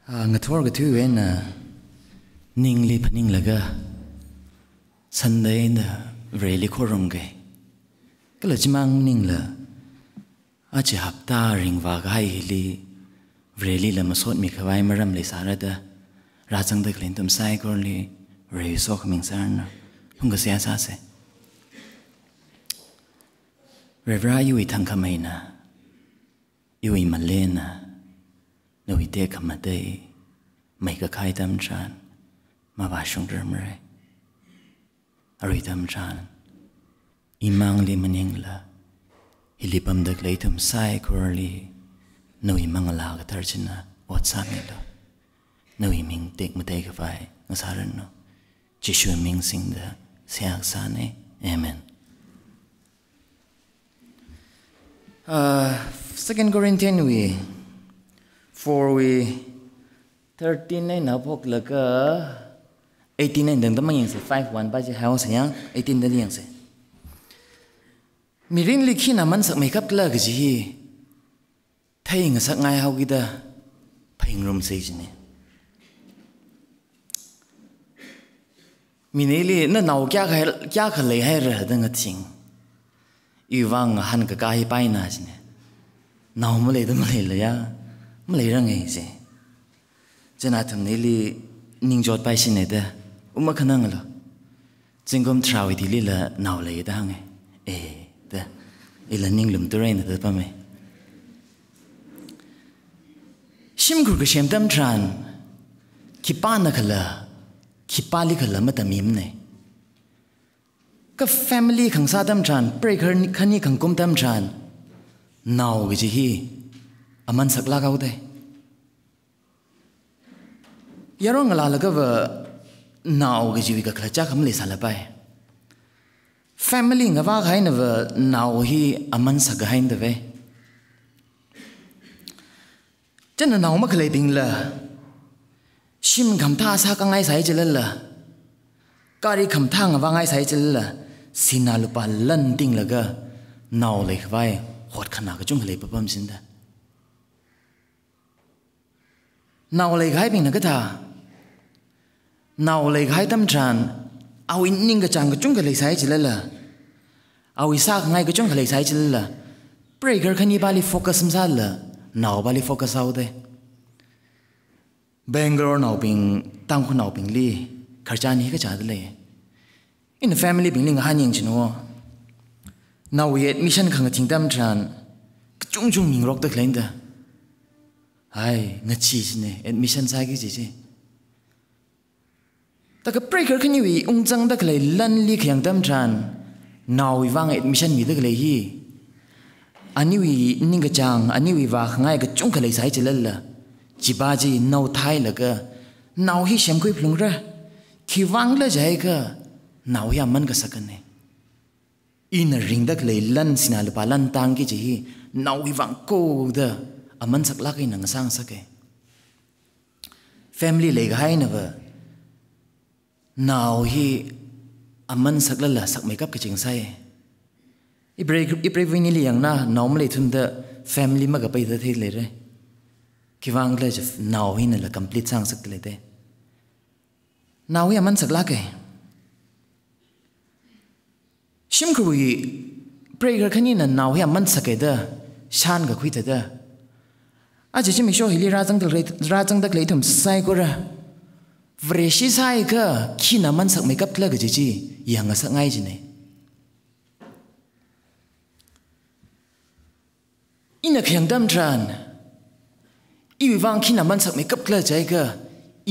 Ngathor ga thu wen ningli phaning laga Sunday na really khorom ge kala chimang ningla achi hapta ringwa ga li really la masot mi khawai maram le sarada rajang de klentum sai korli re so khming sarna hunga sia sa se revra yu Tangkhul yu malena no ite kamade mai ka khai tam chan ma ba shung dermre ari tam chan imang li maningla hilipam dak leitum sai korli no imang la ga tarchina whatsa melo no iming tek mate ka vai ngasaran no jishu ming sing da siak sane amen. 2 Corinthians we 4 we 39 na pok laka 89 dang tamang yang se 51 ba ji haw se yang 18 da yang se mirin likhi na man sak makeup la ga ji thai nga sak ngai haw gi da phing rum se ji ne mineli na naw kya kha le hai ra da nga ting iwang han ka kai pai na ji ne naw mo le da mo le la ya mo le ra ngai se jana tham neli ningjot pai sin ne da uma khanang la jingom trawi di li la naw le da hang da ila ninglum terrain da pa me shim gur ga shem tam tran kipa na khala kipali khala ma tamim ne ka family khang sa tam tran pre khani khang kum tam tran naw gi ji hi aman sakla ka ude yarong la la ga va naw gi ji ga khala cha kham le sala pai family nga va khai na va naw hi aman sak hain de ve chen naw ma khle ding la shim kham tha sa ka ngai sai chel la kari kham tha nga va ngai sai chel la sina lu pa lan ding la ga naw le khwai hot khana ga chung le pa pam sin da naw le gai ping na ga tha naw le gai tam tran au in ning ga chang ga chung ga le sai chil la au isa ngai ga chung ga le sai chil la breaker khani bali focus sa la naw bali focus out de Bangalore naw ping Tangkhul naw ping li kharcha ni ga cha de le in the family ping ling han ying chino naw ye admission khang thing tam tran chung chung ning rok de klein da ai nga chi ne admission sa gi ji ta ka breaker khani wi ung chang da klei lan li khyang tam tran naw wi wang admission mi da klei hi ani wi ning ga chang ani wi wa khangai ga chung khalei sai chilal la jiba ji naw thai la ga naw hi shem khoi phlung ra khi wang la jai ga naw ya man ga sakane in ring da klei lan sina lu pa lan tang gi ji naw wi wang ko da aman sak la kai nang sang sake family le ga hai na va now he aman sak la sak makeup ke ching sai ibre vinili yang na normally thun the family ma ga pai da the le re ki wang le je now he na la complete sang sak le te now he aman sak la ke shim khu wi prayer khani na now he aman sak da shan ga khui ta da aje chimi sho hili rajang dak leitum sai ko ra vreshi sai ka khina man sak makeup la ga ji yang sak ngai ji ne ina khyang dam tran I wang khina man sak makeup la jai ga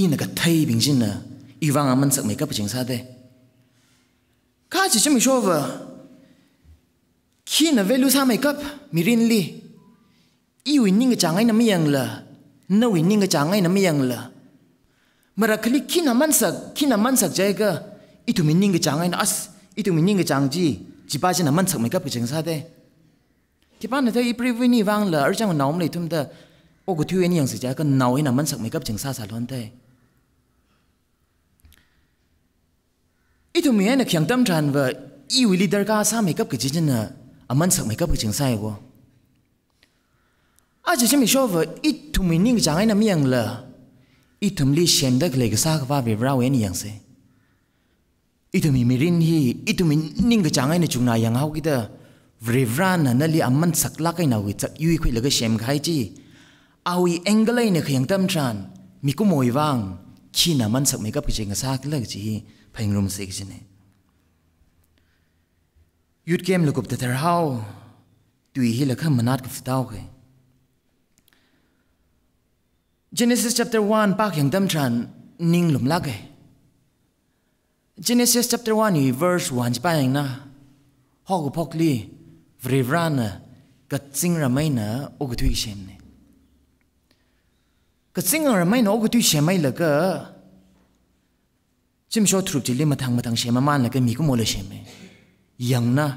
ina ga thai bing jin na I wang man sak makeup jing sa de ka ji chimi sho wa khina velu sa makeup mirin li I winning a changai na miyang la, no winning a changai na miyang la. Marakali kina mansak jaiga, itu meaning a changai na as, itu meaning a changji, jibaja na mansak make up a chang sade. Tipana ta iprivini wang la, urjang normally tum the ogutu any young sijaka now in a mansak make up chang sa salonte. Itu me and a kyang dam tranver, I will leader ka sa make up kijina, a mansak make up chang saigo. Aja chimi shova it to meaning jangai na miyang la itumli shendak le ga sa va vivra wen yang se itumi mirin hi itumi ning ga changai na chungna yang hau kita vivra na nali amman sakla kai na wi chak yui khoi laga shem khai chi awi angle ne khyang tam tran miku moi wang khi na man sak makeup ki nga sa kla chi phangrum se ki ne yut kem lokup ta tar hau tui hi la kham manat ka ftau ke Genesis chapter 1 pak yang dam tran ning lum la ke Genesis chapter 1 ni verse 1 pa yang na hog phokli vrivrana ka ching ramai na og thui shem ne ka ching ramai na og thui shem mai la ka chim sho thrup chi le mathang shem man la ka mi ko mo le shem me yang na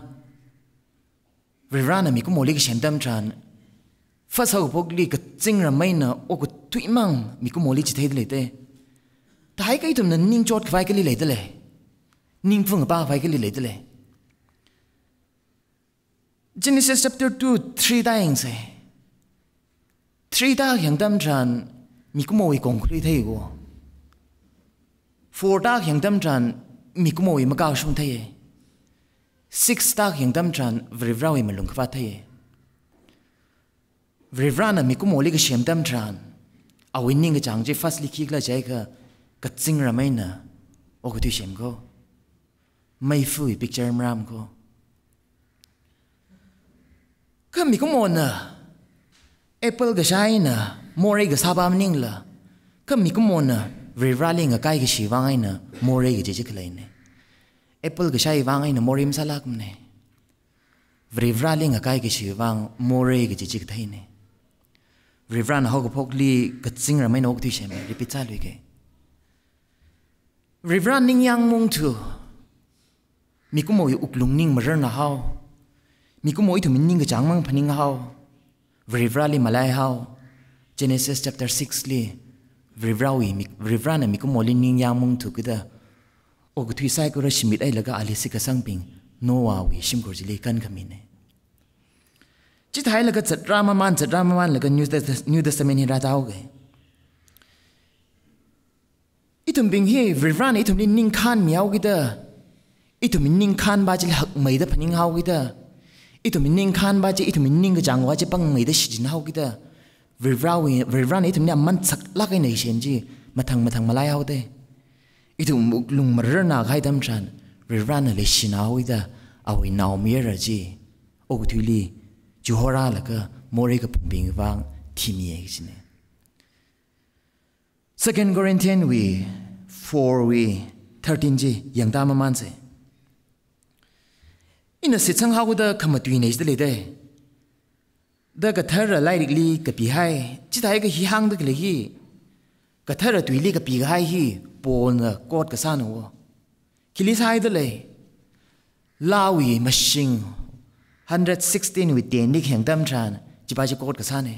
vrivrana mi ko mo le ka shem dam tran first how pokli ka ching ramai na og thui mang mi ko mo le chi thei le te tai kai tum na ning chot vai ka li le te le ning phung pa vai ka li le te le Genesis chapter 2 3 dying say 3 da yang dam tran mi ko mo wi kong khri thei go 4 da yang dam tran mi ko mo wi ma ka shung thei 6 da yang dam tran vrivra wi ma lung khwa thei vrivra na mi ko mo li ga shem dam tran a winning ga chang je first li ki la jai ka ching ra mai na o ko tu shem go mai fu picture ram ko ka mi ko mo na apple ga shai na more ga sabam ning la ka mi ko mo na vrivra li ga kai ga shi wang ai na more ga je je khlai ne apple ga shai wang ai na more im salak ne vrivra li ga kai ga shi wang more ga je je thai ne vrivra na ho ga phokli ka ching ra mai no ko tu shem repeat cha lui ke vrivra ning yang mung thu mi ko mo yu uklung ning ma na hau mi ko mo i thu min ning ga chang mang phaning hau vrivra li malai hau Genesis chapter 6 li vrivra na mi ko mo li ning yang mung thu kida o ko thui sai ko ra shimit ai laga ali sika sangping noa wi shim ko ji le kan khami ne chi thai laga chatrama man laga new testament hi ra tau ge itum bing hi vrivra na itum li ning khan miau gida itum ning khan ba ji hak mai da phaning hau gida itum ning khan ba ji itum ning ga jang wa ji pang mai da shijin hau gida vrivra na itum ni man sak la kai nei shen ji mathang malai hau de itum lung mar na gai dam tran vrivra na le shinau ida awi naw mi ra ji o gu thuli juhora la ka more ka bing wang thimi ye ji ne 2 Corinthians 4:13 ji yang da man se ina se chang ha gu da khamatui nei de le de da ka thar lai rik li ka pi hai chi dai ka hi hang da le hi ka thar tui li ka pi ga hai hi pol na kot ka sa no kili sai da le lawi machine 116 with 10 nik hang dam tran chi ba ji kot ka sa ne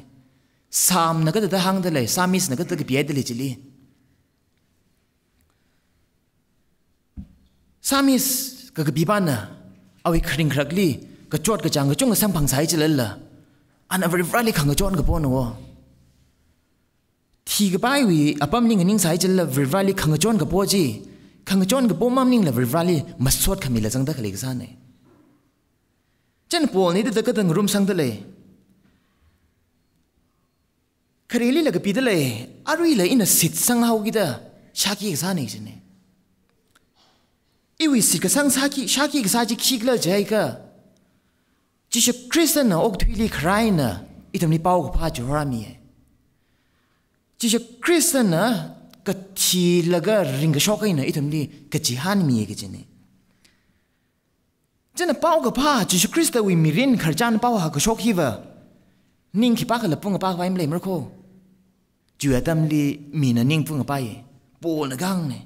sam na ka da hang da le samis na ka da ka pi da le chi li samis ka bi ban na awi khring khrakli ka chot ka chang ka chung sang phang sai chi la an every rally khang chon ka pon wo thi ga bai wi apam ning sai chi la rally khang chon ka po ji khang chon ka po mam ning la rally masot khami la jang da khali ka sa ne chen pol ni da ka dang room sang da le khareli la ka pi da le arui la in a sit sang hau gi da shaki ka sa ne ji ne iwi sit ka sang shaki ka sa ji khik la jai ka Jesus Christian na ok thuli khrai na itam ni pau pha jora mi Jesus Christian na ka thi laga ring ka shokai na itam ni ka chi han mi ke jine jana pau ka pha Jesus Christ wi mirin kharjan pau ha ka shok hi wa ning ki pa ka lapung pa vai mle mer ko ju atam li mi na ning pung pa ye pol na gang ne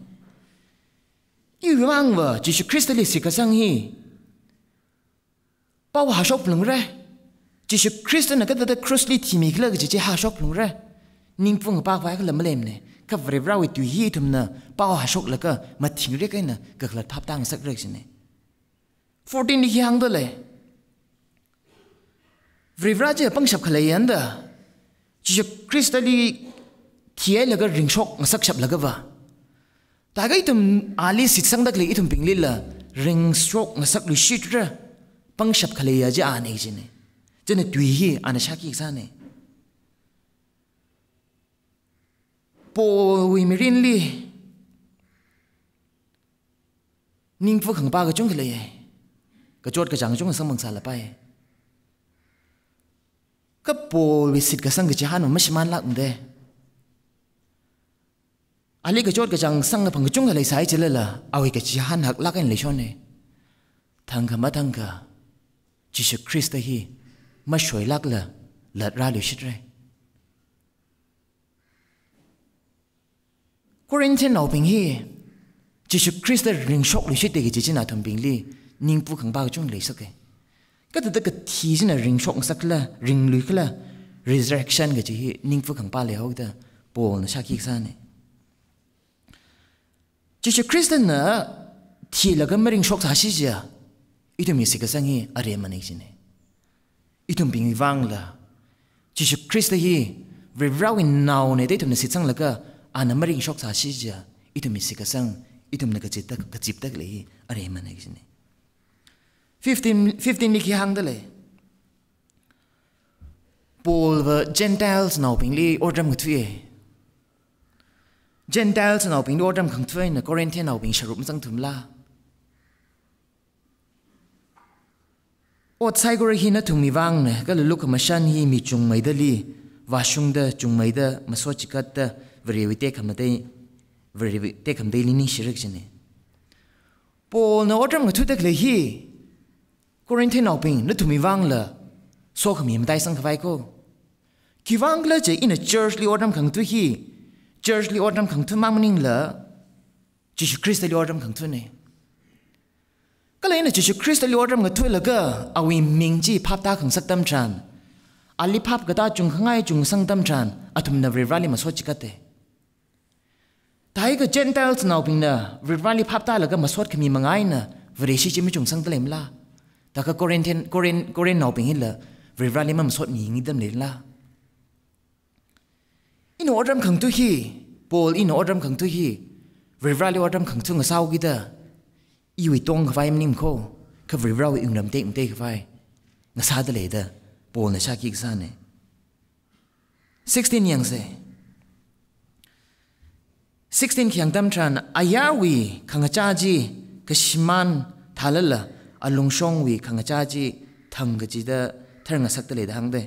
yu wang wa Jesus Christ li si ka sang hi bao hà shop lung re Jesus Christ na ka da cross li thimi kla ga je ha shop lung re ning phung pa vai ka lam lem ne ka vre bra wi tu hi thum na bao ha shop la ka ma thing re ka na ka khla thap tang sak re ne 14 ni hang da le vre bra je pang shap khala yan da Jesus Christ li thiê laga ring shok ngasak chap laga wa ta ga itum ali sit sang dak le itum pingli la ring shok ngasak lu shit ra pang shap khale ya ja ane jine jene tui hi ana shaki sa ne po wi mirin li ning phu khang pa ga chung le ka chot ka jang chung sang mang sa la pai ka po wi sit ka sang ga jahan ma shman la unde ali ka chot ka jang sang na phang chung le sai chile la awi ka jahan hak la kan le shon ne thang ka Jesus Christ hi ma shoi lak la lat ra lu shit re Corinthian nào bình hi Jesus Christ ring shok lu shit de ji na thum bing li ning pu khang ba chung le sak cái từ cái thi là ring shok sak la ring lu kla resurrection cái ji ning pu khang pa le ho da Paul na shaki sa ne Jesus Christ na thi la ga ring shok sa shi ja itum mi sik sang hi are man ne ji ne itum bing wang la Jesus Christ hi we rawin now ne de tum ne sit sang la ga ana ring shok sa shi ja itum mi sik sang itum na ka chip tak le hi are man ne ji ne 15 ni ki hang de le Paul the Gentiles now ping li ordam ngtue Gentiles now ping ordam khang thue na Corinthian now ping sharup sang thum la ot sai gor hi na thumi wang ne ka luk ma shan hi mi chung mai da li wa shung da chung mai da ma so chikat da verite khamate verite khamde li ni shirik jene Paul na ordam ngthu tak le hi Corinthian nào ping nó tụi mình vang là số khám hiểm tay sang khái cô khi vang là chỉ in a church li ordam khang tu hi church li ordam khang tu mang ning là Jesus Christ li ordam khang tu ne cái này là Jesus Christ li ordam khang tu là cái awi ming chi phap ta khang sak tam chan ali phap cái ta chung khangai chung sang tam chan atum na rivali ma so chikate tai cái Gentiles nào ping na rivali phap ta là cái ma sot khami mangai na vreshi chi mi chung sang tlem la ta ka Korean nào ping hila rivali mam sot mi ngidam le la in ordam khang tu hi Paul in ordam khang tu hi rivali ordam khang tu nga sau gi da iwi tong khwai nim kho ka rivali unglam te khwai nga sa da le da Paul na sha ki sa ne 16 yang se 16 kyang dam tran ayawi khang cha ji ka shiman thalala alung shong wi khang cha ji thang ga ji da thar nga sak ta le da hang de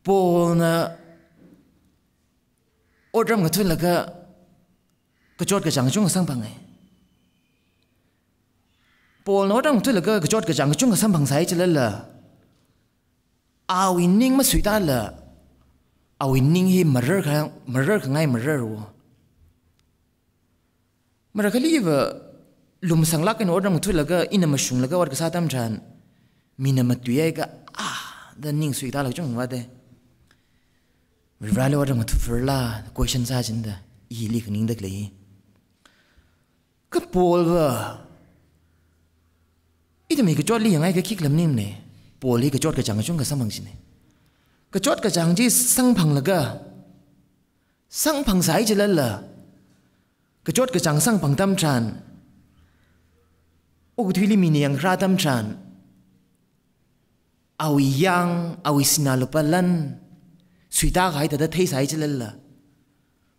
Paul na ordam nga thun la ka chot ka jang chung sang phang ai Paul na ordam thun la ka chot ka jang chung sang phang sai chila la awi ning ma sui ta la awi ning hi marar ka ngai marar wo mara kaliva lum sangla kan ordam thu laga ina mashung laga war ka satam than mina matuya ga the ning sui ta la chung wa de rivali ordam thu ferla question sa jinda I li kning dak le ka Paul wa ida me ka chot li ngai ka khik lam nim ne Paul li ka chot ka chang chung ka samang jine ka chot ka chang ji sang phang laga sang phang sai jila la cái chốt cái chẳng sang bằng tâm tràn, ô thủy li mini yang ra tâm tràn, awi yang awi sinalupalan, suy ta cái ta thấy sai chứ là,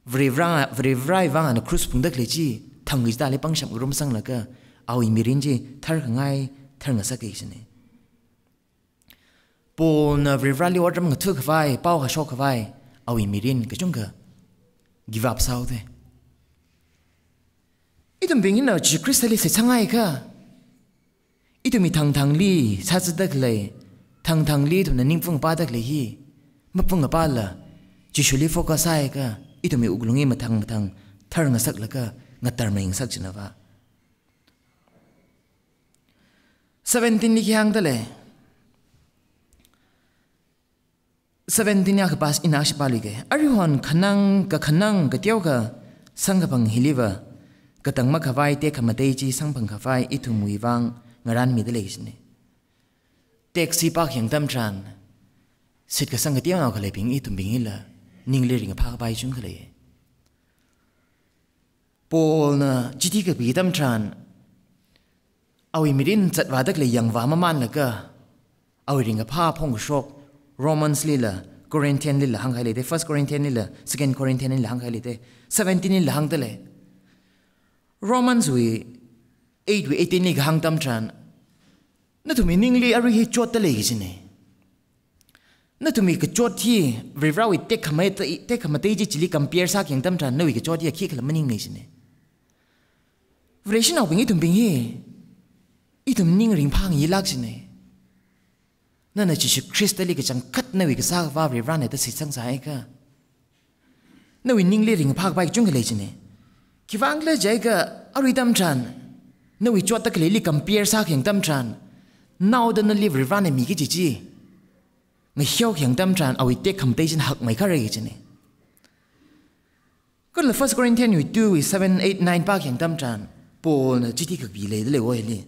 vray vang anh cruise phun đất lệ chi, thằng người ta lấy băng sắm gồm sang là cái, awi mirin chi, thar ngay thar ngay sắc cái này, Paul na vray li ordam ngắt thước vai, bao hà shok vai, awi mirin cái chung cái, give up sao thế? Itum bingin na Jesus Christ li se changai ka itum mi thang li sa dak le thang li thum na ning phung pa dak le hi ma phung pa la Jesus li focus ai ka itum mi uglungi ma thang thar nga sak la ka nga tar ma ing sak china wa 17 ni kyang da le 17 ya ka pas ina shi pali ge arihon khanang ka tiaw ka sang ka bang hiliwa katang makhawai te khamatei chi sangphang khawai ithumui wang ngaran mi de leisne taxi park yang tam tran sit ka sang ka tiang au ka le ping I tum ping hi la ning le ring pha ka bai chung ka le Paul na chiti ka pi tam tran awi mirin chat wa dak le yang wa ma man la ka awi ring pha phong shok Romans li la Corinthian li la hang khai le te 1 Corinthian li la 2 Corinthian li la hang khai le te 17 li la hang te le Romans we 8 we 18 ni ka hang tam tran na tu mi ning li ari hi chot te le gi sine na tu mi ka chot thi rivra we te khama te ji chili compare sa kyang tam tran no wi ka chot ya khi khala maning nei sine Vreshin au ping I tum ping hi I tum ning ring phang yi lak sine na na chi Christali ka chang khat na wi ka sa va rivra ne ta si sang sa ai ka na wi ning le ring phak bai chung ka le sine ki wang le jai ka ari tam tran na wi chot ta ka le li compare sa kyang tam tran now da na live rivra ne mi ki chi ngai hiao kyang tam tran awi te kham te jin hak mai kha re gi chine ko le 1 Corinthians 2 7 8 9 pa kyang tam tran Paul na chiti ka bi le le wo le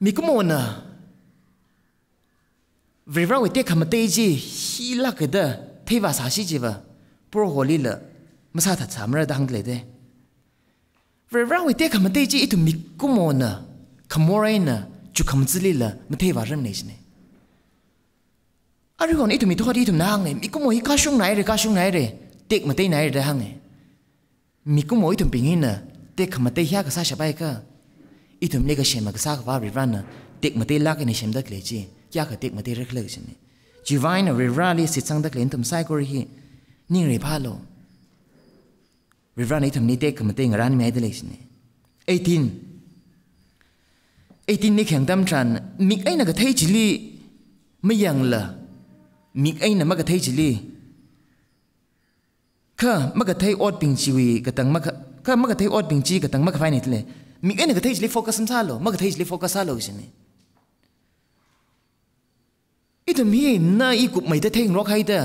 mi ko mo na rivra we te kham te ji hi la ka da thei wa sa si ji ba pro holy la ma sa tha cham ra dang le de rivra we te kham te ji I tu mi ko mo na khamorai na chu kham zli la ma thei wa ram nei chine Ari kon I tu mi thodi tu na hang ne mi ko mo hi ka shung nai re tek ma te nai re hang ne mi ko mo I tu ping in na tek ma te hya ka sa sha bai ka I tu me ka shem ka sa ka wa ri ran na tek ma te la ka ne shem da kle ji kya ka tek ma te rek le chi ne divine ri rally sit sang da kle tum sai ko ri hi ning re pha lo ri ran I tu ni tek ma te ngaran mi ai de le chi ne 18 ni khang tam tran mi ai na ka thei chi li ma yang la mi ai na ma ka thei chi li ka ma ka thei ot ping chi wi ka tang ma ka ma ka thei ot ping chi ka tang ma ka fai ni tle mi ai na ka thei chi li focus sam sa lo ma ka thei chi li focus sa lo chi ne I tu mi na I kup mai ta thei rok hai da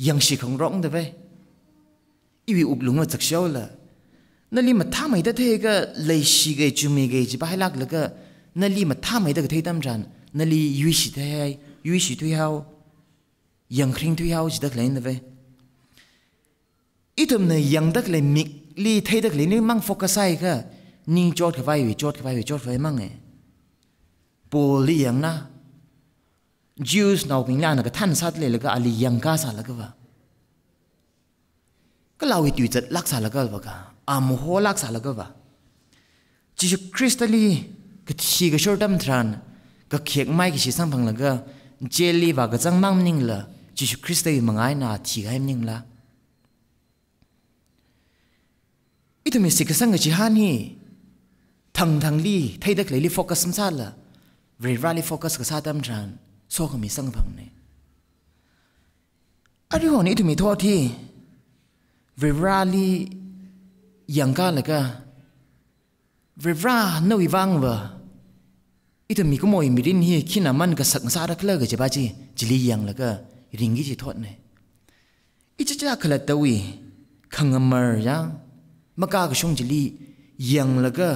yang shi khong rong da ve I wi up lung ma chak shaw la na li ma tha mai ta thei ka lei shi ge chu mi ge ji ba hai lak la ka na li ma tha mai da ka thei tam jan na li yu shi thai yu shi tu hao yang khring tu hao ji da klein da ve I tum na yang da klei mik li thei da klei ni mang focus ai ka ning chot ka vai wi chot mang e Paul li yang na Jews now ping la na ka than sat le la ka ali yang ka sa la ka wa ka lawi tu chat lak sa la ka wa ka am ho lak sa la ka wa chi Christali ka thi ga short term tran ka khek mai ki si sang phang la ga jelly wa ga chang mang ning la chi Christali mangai na thi ga ning la I tu mi sik sang ga chi han hi thang li thei dak le li focus sam sa la really focus ka sa tam tran so ka mi sang phang ne ari ho ni tu mi tho thi really yang ka la ka vra no I wang wa I tu mi ko moi mi rin hi khina man ka sak sa ra kla ga ba chi jili yang la ka ring gi chi thot ne I cha khala ta wi khangamar ya maka ka shong jili yang la ka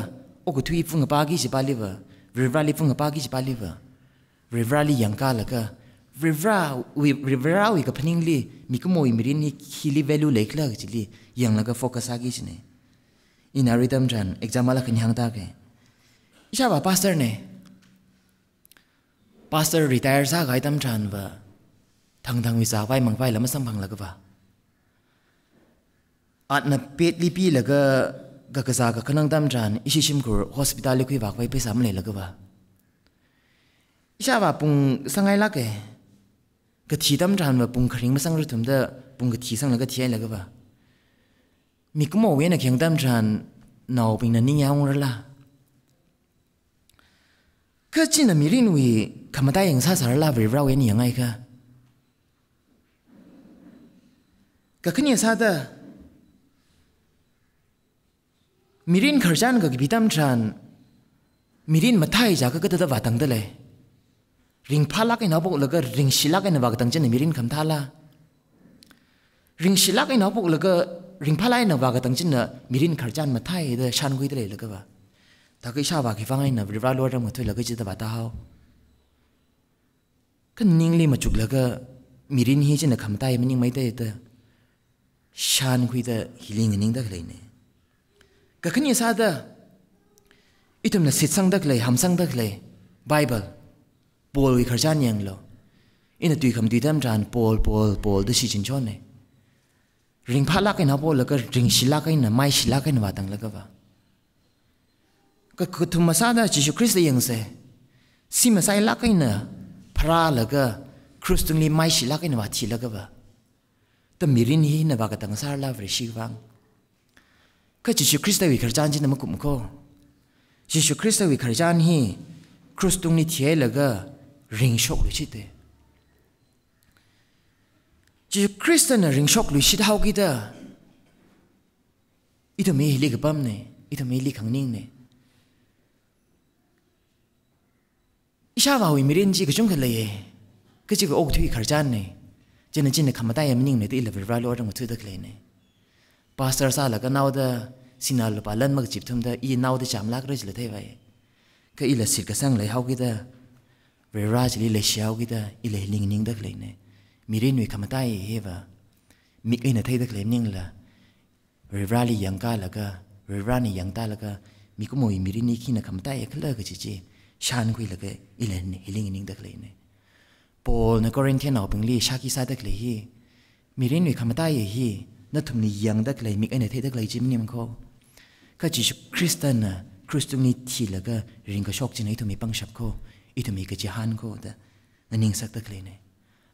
o ko thui phung pa gi chi ba li wa really phung pa gi chi ba li wa really yang ka la ka rivra wi ka phaning li mi ko moi mi rin ni khili value le kla ga jili yang la ka focus a gi chi ne in a rhythm jan exam ala kan hang ta ke isha ba pastor retire sa ga itam tran ba thang wi sa bai mang bai lam sam phang la ka ba at na pet li pi la ga sa ka khanang tam tran isi sim kur hospital li khui ba bai paisa am le la ka ba isha ba pung sangai la ke ka thi tam tran ba pung khring ma sang ru thum da pung ka thi sang la ka thi ai la ka ba mi ko mo we na kyang tam tran naw ping na ning yang la ka chin na mi rin wi khamata yang sa sar la vi ra we ni yang ai ka khni sa da mi rin kharjan ga bi tam tran mi rin ma thai ja ka da wa tang da le ring phala ka na bo la ga ring shila ka na wa tang chen mi rin kham thala ring shila ka na bo la ga ring phalai na wa ga tang chin na mirin kharjan ma thai da shan gui da le la ka ba ta kai sha ba ki fangai na riva lo ram thoi la ga chi da ba ta hao kan ning li ma chuk la ga mirin hi chen kham tai maning mai te ta shan khui da healing ning da klei ne ka khan ya sa da itum na sit sang da klei ham sang da klei bible pol wi kharjan yang lo ina tui kham tui tam tran pol da si chin chon ne ring pha la kai na pol la ka ring shila kai na mai shila kai na wa tang la ka ba ka kuthum ma sa da Jesus Christ yang se si ma sai la kai na phra la ka Christung li mai shila kai na wa thi la ka ba ta mirin hi na ba ka tang sar la vre shi wang ka Jesus Christ wi kharjan jin ma kum ko Jesus Christ wi kharjan hi Christung ni thie la ga ring shok lu chi te Jesus Christ na ring shok lu shi hau ki da ito me li ka pam ne ito me li khang ning ne isha wa wi mirin ji ka chung ka le ka ji ka ok thui kharjan ne jin jin ne khamata yam ning ne te level ra lo rang thu da kle ne pastor sa la ka naw da sinal pa lan mag chip thum da I naw da cham lak re le the vai ka ila sir ka sang le hau ki da ve raj li le xiao ki da ila ling ning da kle ne mirin wi khamata I heva mi kai na thai da kle ning la ve rali yang ka la ka ve rani yang ta la ka mi ko moi mirin ni khi na khamata I khla ka chi chi shan khui la ka ila ni healing ning da kle ne Paul na Corinthian au pingli shaki sa da kle hi mirin wi khamata I hi na thum ni yang da kle mi kai na thai da kle chim nim ko ka chi Christian na Christung ni thi la ka ring ka shok chin ai to mi pang shap ko I to mi ka chi han ko da na ning sak da kle ne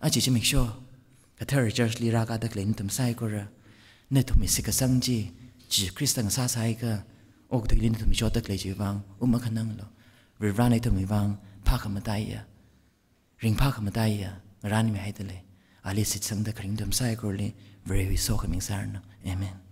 a chi chi make sure ka thar church li ra ka da kle ni tum sai ko ra na to mi se ka sang ji chi Christian sa sai ka ok de lin to mi shot da kle ji wang ma khanang lo we ran ai to mi wang pha ka ma tai ya ring pha ka ma tai ya ran mi hai da le ali sit sang da kring tum sai ko le very so coming sar no amen